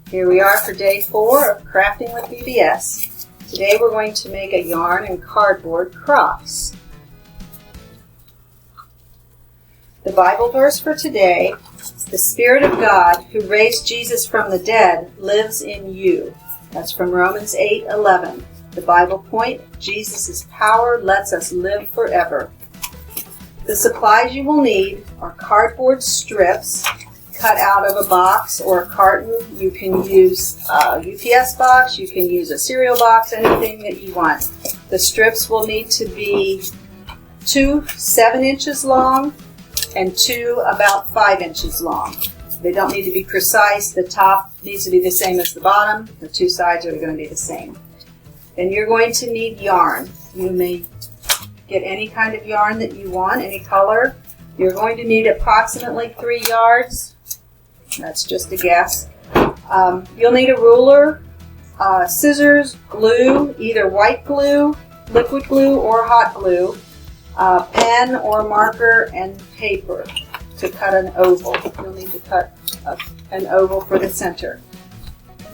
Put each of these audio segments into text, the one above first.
Here we are for day 4 of Crafting with VBS. Today we're going to make a yarn and cardboard cross. The Bible verse for today, the Spirit of God who raised Jesus from the dead lives in you. That's from Romans 8:11. The Bible point, Jesus' power lets us live forever. The supplies you will need are cardboard strips cut out of a box or a carton. You can use a UPS box, you can use a cereal box, anything that you want. The strips will need to be 2 7 inches long and 2 about 5 inches long. They don't need to be precise. The top needs to be the same as the bottom. The 2 sides are going to be the same. Then you're going to need yarn. You may get any kind of yarn that you want, any color. You're going to need approximately 3 yards. That's just a guess. You'll need a ruler, scissors, glue, either white glue, liquid glue, or hot glue, pen or marker, and paper to cut an oval. You'll need to cut an oval for the center.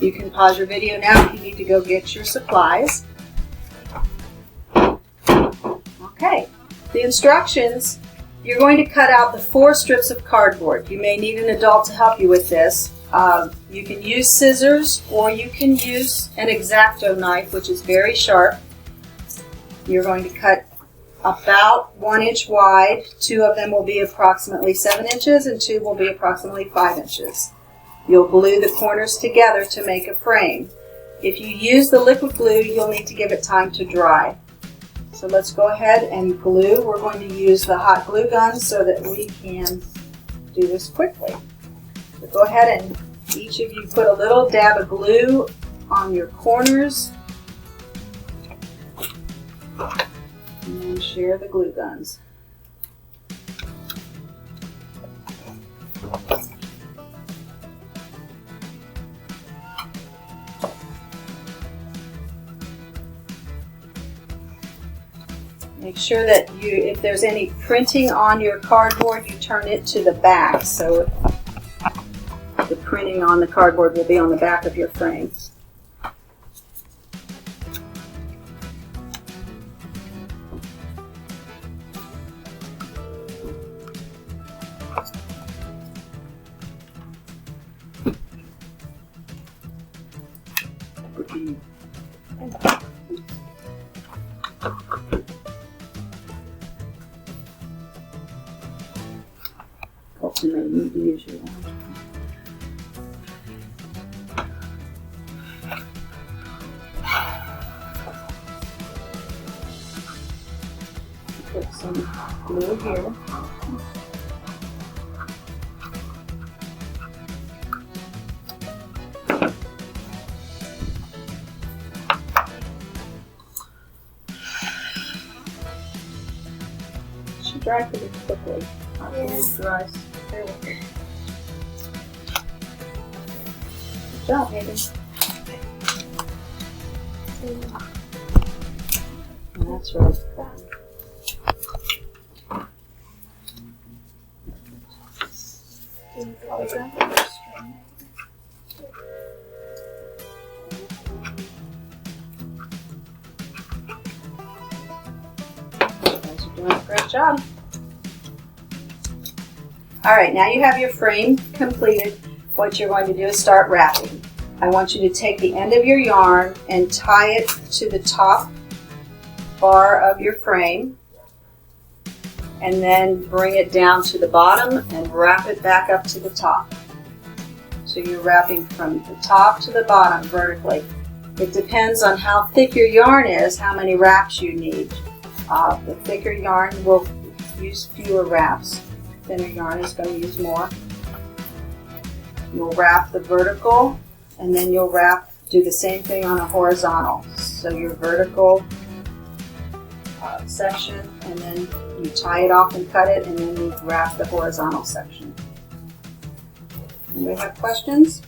You can pause your video now if you need to go get your supplies. Okay, the instructions. You're going to cut out the 4 strips of cardboard. You may need an adult to help you with this. You can use scissors or you can use an X-Acto knife, which is very sharp. You're going to cut about 1 inch wide. 2 of them will be approximately 7 inches and 2 will be approximately 5 inches. You'll glue the corners together to make a frame. If you use the liquid glue, you'll need to give it time to dry. So let's go ahead and glue. We're going to use the hot glue gun so that we can do this quickly. So go ahead and each of you put a little dab of glue on your corners and then share the glue guns. Make sure that if there's any printing on your cardboard, you turn it to the back so the printing on the cardboard will be on the back of your frame. You may need to use your own. Put some glue here. It should dry pretty quickly. It dries. Good job, Hayden. That's right. You guys are doing a great job. Alright, now you have your frame completed. What you're going to do is start wrapping. I want you to take the end of your yarn and tie it to the top bar of your frame and then bring it down to the bottom and wrap it back up to the top. So you're wrapping from the top to the bottom vertically. It depends on how thick your yarn is, how many wraps you need. The thicker yarn will use fewer wraps. Thinner yarn is going to use more. You'll wrap the vertical and then you'll do the same thing on a horizontal. So your vertical section and then you tie it off and cut it and then you wrap the horizontal section. Anybody have questions?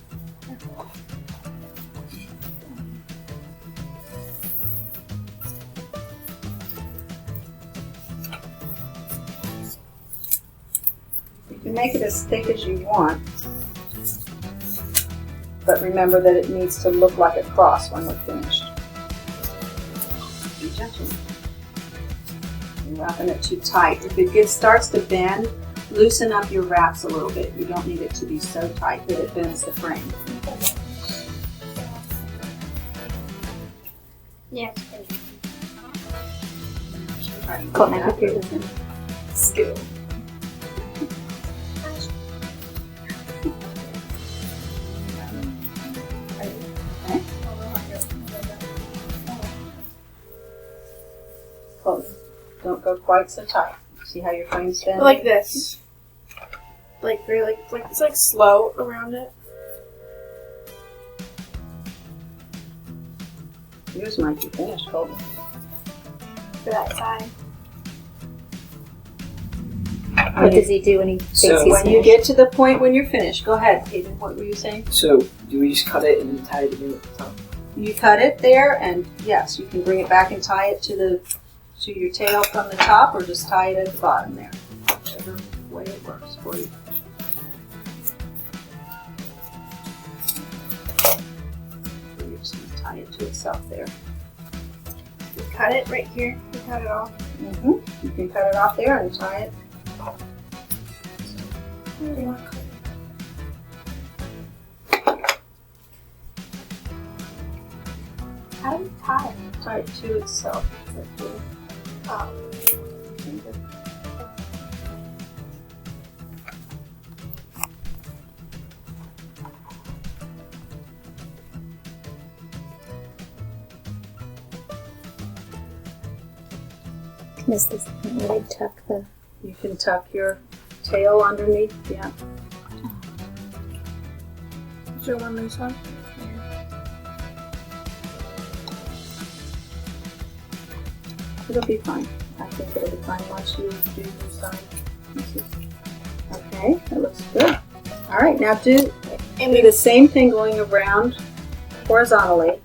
You can make it as thick as you want. But remember that it needs to look like a cross when we're finished. Be gentle. You're wrapping it too tight. If it starts to bend, loosen up your wraps a little bit. You don't need it to be so tight that it bends the frame. Yeah. Caught my computer. Skill. Close. Don't go quite so tight. See how your frame's bending? Like this. Like really, like it's like slow around it. Yours might be finished, Colby. For that side. What does he do when he thinks So he's When you finished? get to the point when you're finished, go ahead, Hayden. What were you saying? So, do we just cut it and then tie it in at the top? You cut it there, and yes, you can bring it back and tie it to your tail from the top, or just tie it at the bottom there. Whichever way it works for you. So you're just going to tie it to itself there. You cut it right here. You cut it off. You can cut it off there and tie it. Where do you want to cut it? How do we tie it? Tie it to itself. Right there. Oh. Is this where they tuck the... You can tuck your tail underneath. Yeah. Is there one loose one? It'll be fine. I think it'll be fine once you do your side. Okay, that looks good. All right, now do the same thing going around horizontally,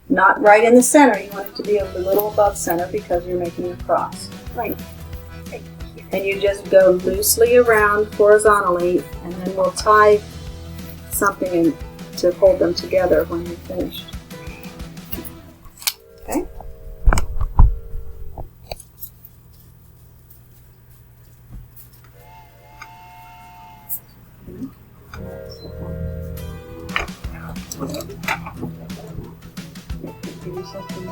not right in the center. You want it to be a little above center because you're making a cross. Right. And you just go loosely around horizontally, and then we'll tie something in to hold them together when you're finished. Okay? Give you something.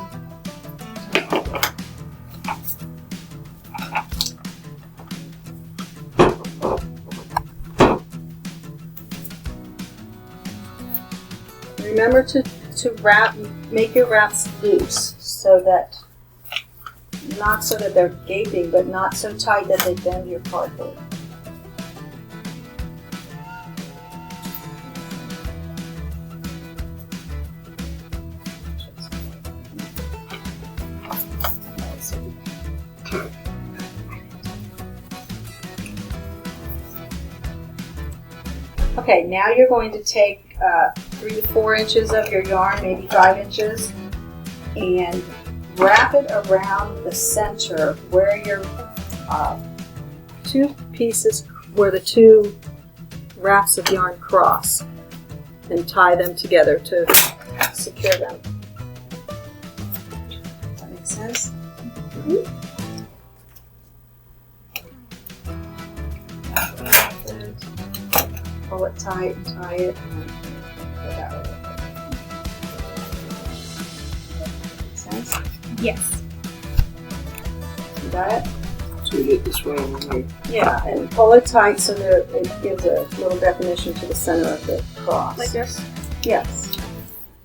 Remember to make your wraps loose so that, not so that they're gaping, but not so tight that they bend your cardboard. Okay, now you're going to take 3 to 4 inches of your yarn, maybe 5 inches, and wrap it around the center where your two pieces, where the two wraps of yarn cross, and tie them together to secure them. Does that make sense? Pull it tight and tie it, and go that way. Make sense? Yes. You got it? So we get this way and then Yeah, and pull it tight so that it gives a little definition to the center of the cross. Like this? Yes.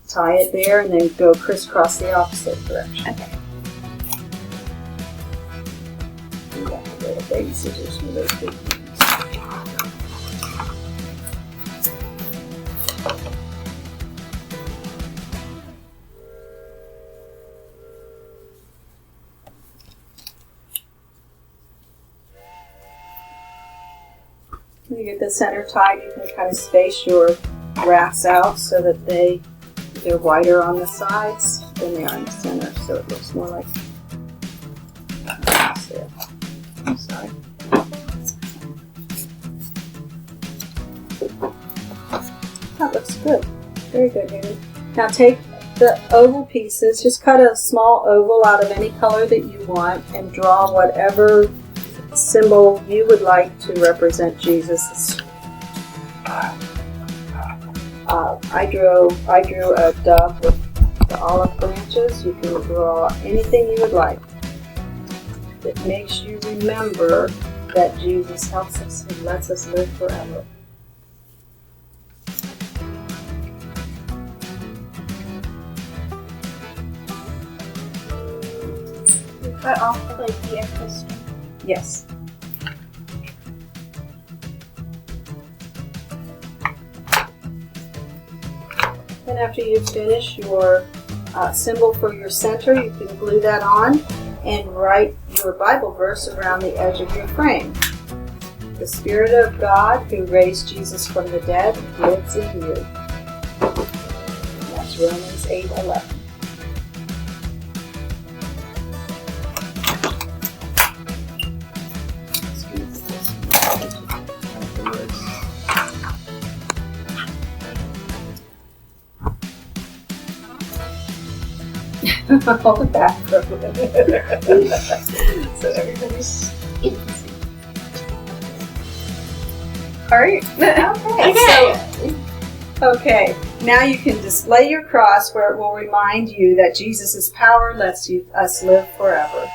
Tie it there and then go crisscross the opposite direction. Okay. You got the little baby scissors for those big ones. When you get the center tight, you can kind of space your wraps out so that they're wider on the sides than they are in the center, so it looks more like. I'm sorry. That looks good. Very good, David. Now take the oval pieces, just cut a small oval out of any color that you want and draw whatever symbol you would like to represent Jesus. I drew a dove with the olive branches. You can draw anything you would like. It makes you remember that Jesus helps us and lets us live forever. You cut off like the excess. Yes. Then after you finish your symbol for your center, you can glue that on and write your Bible verse around the edge of your frame. The Spirit of God who raised Jesus from the dead lives in you. That's Romans 8:11. All the back row. So everybody's Alright. okay. Now you can display your cross where it will remind you that Jesus' power lets us live forever.